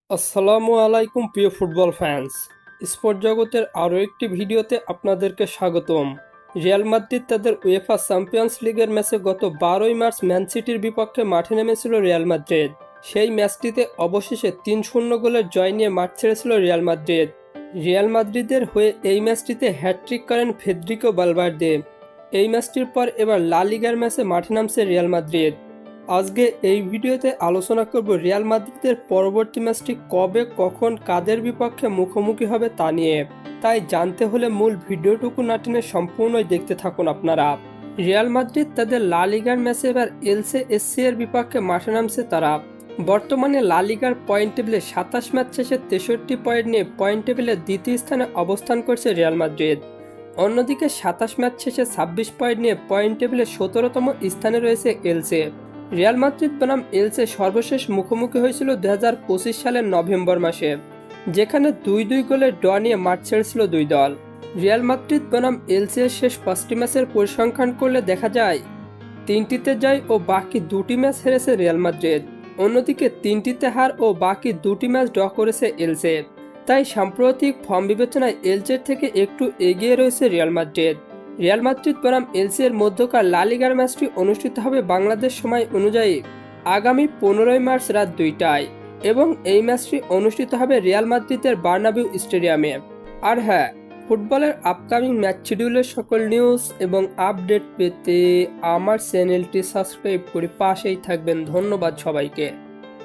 আসসালামু আলাইকুম প্রিয় ফুটবল ফ্যান্স। স্পোর্ট জগতের আরও একটি ভিডিওতে আপনাদেরকে স্বাগতম। রিয়াল মাদ্রিদ তাদের উয়েফা চ্যাম্পিয়ন্স লিগের ম্যাচে গত 12ই মার্চ ম্যান সিটির বিপক্ষে মাঠে নেমেছিল রিয়াল মাদ্রিদ। সেই ম্যাচটিতে অবশেষে 3-0 গোলের জয় নিয়ে মাঠ ছেড়েছিল রিয়াল মাদ্রিদ। রিয়াল মাদ্রিদের হয়ে এই ম্যাচটিতে হ্যাটট্রিক করেন ফেদ্রিকো ভালভার্দে। এই ম্যাচটির পর এবার লা লিগার ম্যাচে মাঠে নামছে রিয়াল মাদ্রিদ। আজকে এই ভিডিওতে আলোচনা করব রিয়াল মাদ্রিদের পরবর্তী ম্যাচটি কবে, কখন, কাদের বিপক্ষে মুখোমুখি হবে তা নিয়ে। তাই জানতে হলে মূল ভিডিওটুকু না টেনে সম্পূর্ণই দেখতে থাকুন আপনারা। রিয়াল মাদ্রিদ তাদের লা লিগার ম্যাচে এবার এলসে এসসি এর বিপক্ষে মাঠে নামছে তারা। বর্তমানে লা লিগার পয়েন্ট টেবিলে 27 ম্যাচ শেষে 63 পয়েন্ট নিয়ে পয়েন্ট টেবিলের দ্বিতীয় স্থানে অবস্থান করছে রিয়াল মাদ্রিদ। অন্যদিকে 27 ম্যাচ শেষে 26 পয়েন্ট নিয়ে পয়েন্ট টেবিলে 17তম স্থানে রয়েছে এলসে। রিয়াল মাদ্রিদ বনাম এলসে সর্বশেষ মুখোমুখি হয়েছিল 2025 সালের নভেম্বর মাসে, যেখানে 2-2 গোলের ড্র নিয়ে মাঠ ছেড়েছিল দুই দল। রিয়াল মাদ্রিদ বনাম এলসে এর শেষ 5টি ম্যাচের পরিসংখ্যান করলে দেখা যায় 3টিতে জয় ও বাকি 2টি ম্যাচ হেরেছে রিয়াল মাদ্রিদ। অন্যদিকে 3টিতে হার ও বাকি 2টি ম্যাচ ড্র করেছে এলসে। তাই সাম্প্রতিক ফর্ম বিবেচনায় এলসের থেকে একটু এগিয়ে রয়েছে রিয়াল মাদ্রিদ। রিয়াল মাদ্রিদ বনাম এলসি এর মধ্যকার লা লিগার ম্যাচটি অনুষ্ঠিত হবে বাংলাদেশ সময় অনুযায়ী আগামী 15ই মার্চ রাত 2টায় এবং এই ম্যাচটি অনুষ্ঠিত হবে রিয়াল মাদ্রিদের বার্নাবিউ স্টেডিয়ামে। আর হ্যাঁ, ফুটবলের আপকামিং ম্যাচ শিডিউলের সকল নিউজ এবং আপডেট পেতে আমার চ্যানেলটি সাবস্ক্রাইব করে পাশেই থাকবেন। ধন্যবাদ সবাইকে।